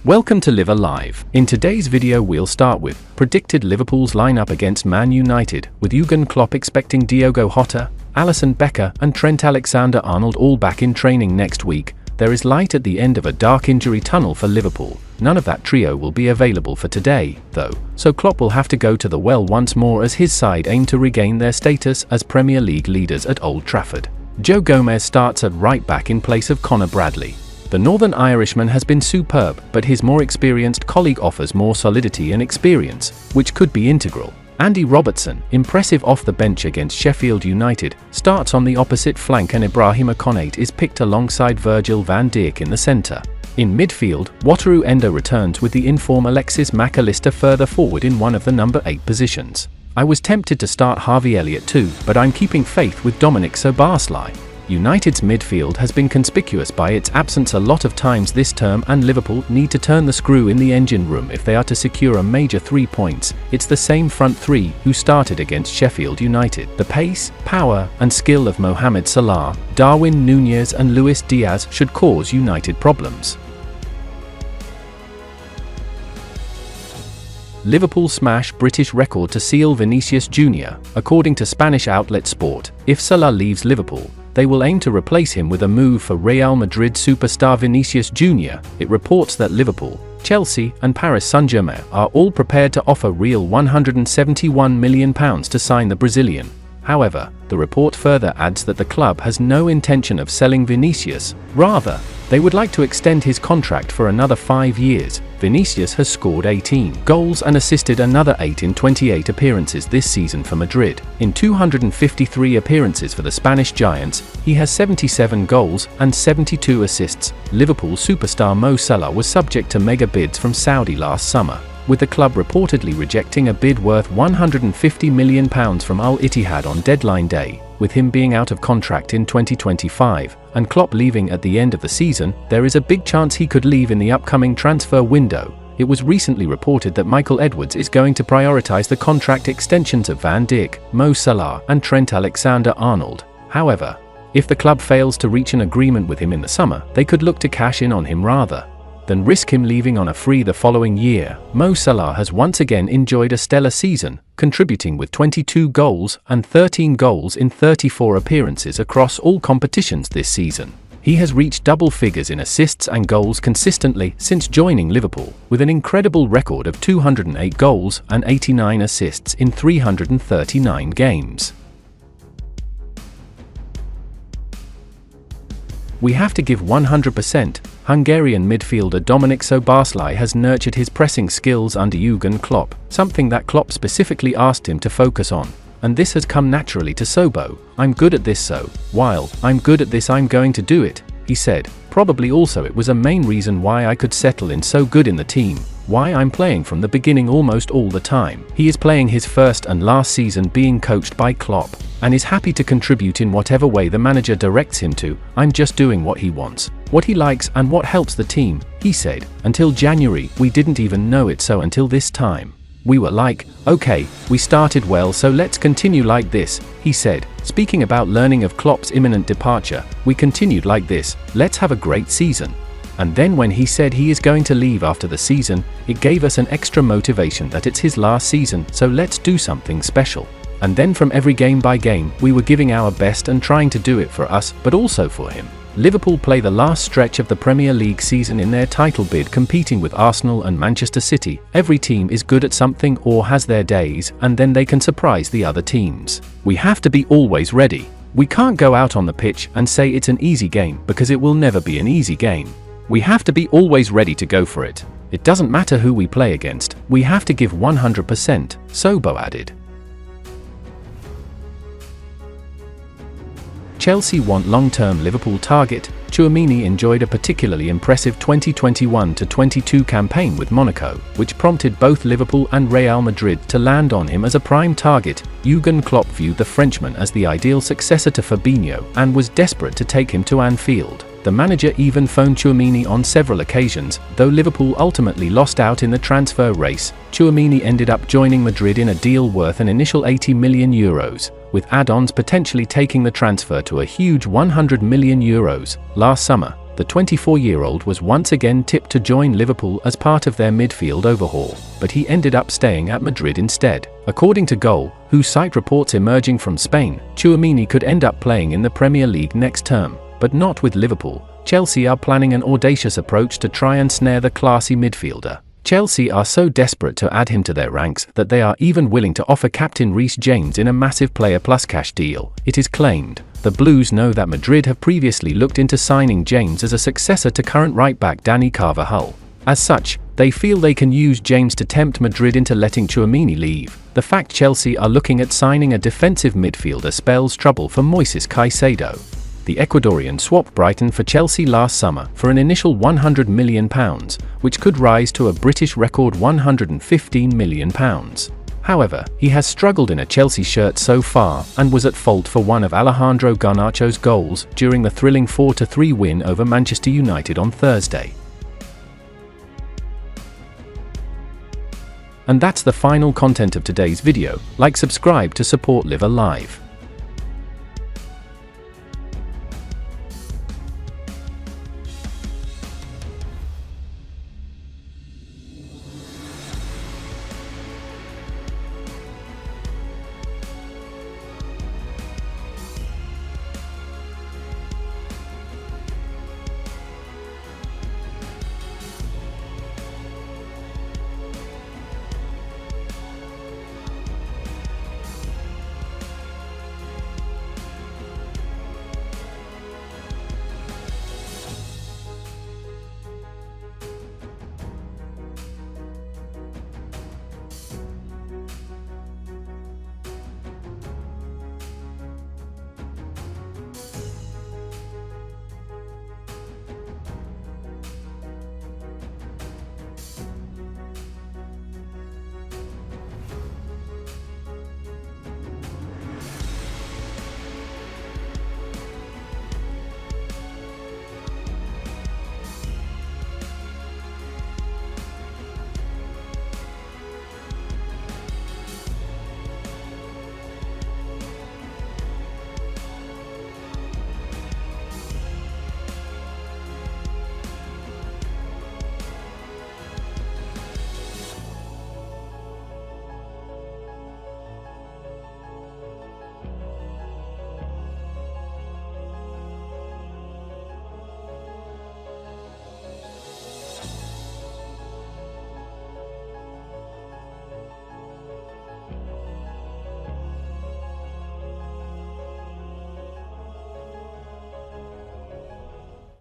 Welcome to Live Live. In today's video we'll start with predicted Liverpool's lineup against Man United, with Jurgen Klopp expecting Diogo Jota, Alisson Becker and Trent Alexander-Arnold all back in training next week. There is light at the end of a dark injury tunnel for Liverpool. None of that trio will be available for today, though, so Klopp will have to go to the well once more as his side aim to regain their status as Premier League leaders at Old Trafford. Joe Gomez starts at right back in place of Conor Bradley. The Northern Irishman has been superb, but his more experienced colleague offers more solidity and experience, which could be integral. Andy Robertson, impressive off the bench against Sheffield United, starts on the opposite flank and Ibrahima Konate is picked alongside Virgil van Dijk in the centre. In midfield, Wataru Endo returns with the in-form Alexis Mac Allister further forward in one of the number 8 positions. I was tempted to start Harvey Elliott too, but I'm keeping faith with Dominik Szoboszlai. United's midfield has been conspicuous by its absence a lot of times this term, and Liverpool need to turn the screw in the engine room if they are to secure a major 3 points. It's the same front three who started against Sheffield United. The pace, power and skill of Mohamed Salah, Darwin, Nunez and Luis Diaz should cause United problems. Liverpool smash British record to seal Vinicius Jr. According to Spanish outlet Sport, if Salah leaves Liverpool, they will aim to replace him with a move for Real Madrid superstar Vinicius Jr. It reports that Liverpool, Chelsea and Paris Saint-Germain are all prepared to offer real £171 million to sign the Brazilian. However, the report further adds that the club has no intention of selling Vinicius. Rather, they would like to extend his contract for another 5 years. Vinicius has scored 18 goals and assisted another 8 in 28 appearances this season for Madrid. In 253 appearances for the Spanish Giants, he has 77 goals and 72 assists. Liverpool superstar Mo Salah was subject to mega bids from Saudi last summer, with the club reportedly rejecting a bid worth £150 million from Al Ittihad on deadline day. With him being out of contract in 2025, and Klopp leaving at the end of the season, there is a big chance he could leave in the upcoming transfer window. It was recently reported that Michael Edwards is going to prioritise the contract extensions of Van Dijk, Mo Salah and Trent Alexander-Arnold. However, if the club fails to reach an agreement with him in the summer, they could look to cash in on him rather than risk him leaving on a free the following year. Mo Salah has once again enjoyed a stellar season, contributing with 22 goals and 13 goals in 34 appearances across all competitions this season. He has reached double figures in assists and goals consistently since joining Liverpool, with an incredible record of 208 goals and 89 assists in 339 games. We have to give 100%. Hungarian midfielder Dominik Szoboszlai has nurtured his pressing skills under Jurgen Klopp, something that Klopp specifically asked him to focus on. And this has come naturally to Sobo. "I'm good at this, so while I'm good at this I'm going to do it," he said. Probably also it was a main reason why I could settle in so good in the team, why I'm playing from the beginning almost all the time. He is playing his first and last season being coached by Klopp, and is happy to contribute in whatever way the manager directs him to. "I'm just doing what he wants, what he likes and what helps the team," he said. "Until January, we didn't even know it, so until this time, we were like, okay, we started well, so let's continue like this," he said. Speaking about learning of Klopp's imminent departure, "We continued like this, let's have a great season." And then when he said he is going to leave after the season, it gave us an extra motivation that it's his last season, so let's do something special. And then from every game by game, we were giving our best and trying to do it for us, but also for him. Liverpool play the last stretch of the Premier League season in their title bid, competing with Arsenal and Manchester City. Every team is good at something or has their days, and then they can surprise the other teams. We have to be always ready. We can't go out on the pitch and say it's an easy game, because it will never be an easy game. We have to be always ready to go for it. It doesn't matter who we play against, we have to give 100%, Sobo added. Chelsea want long-term Liverpool target. Tchouaméni enjoyed a particularly impressive 2021-22 campaign with Monaco, which prompted both Liverpool and Real Madrid to land on him as a prime target. Jurgen Klopp viewed the Frenchman as the ideal successor to Fabinho and was desperate to take him to Anfield. The manager even phoned Tchouaméni on several occasions. Though Liverpool ultimately lost out in the transfer race, Tchouaméni ended up joining Madrid in a deal worth an initial €80 million, with add-ons potentially taking the transfer to a huge €100 million. Last summer, The 24-year-old was once again tipped to join Liverpool as part of their midfield overhaul, but he ended up staying at Madrid instead. According to Goal, whose cite reports emerging from Spain, Tchouaméni could end up playing in the Premier League next term, but not with Liverpool. Chelsea are planning an audacious approach to try and snare the classy midfielder. Chelsea are so desperate to add him to their ranks that they are even willing to offer captain Reece James in a massive player plus cash deal, it is claimed. The Blues know that Madrid have previously looked into signing James as a successor to current right-back Dani Carvajal. As such, they feel they can use James to tempt Madrid into letting Tchouaméni leave. The fact Chelsea are looking at signing a defensive midfielder spells trouble for Moises Caicedo. The Ecuadorian swapped Brighton for Chelsea last summer for an initial £100 million, which could rise to a British record £115 million. However, he has struggled in a Chelsea shirt so far and was at fault for one of Alejandro Garnacho's goals during the thrilling 4-3 win over Manchester United on Thursday. And that's the final content of today's video. Like, subscribe to support Live Alive.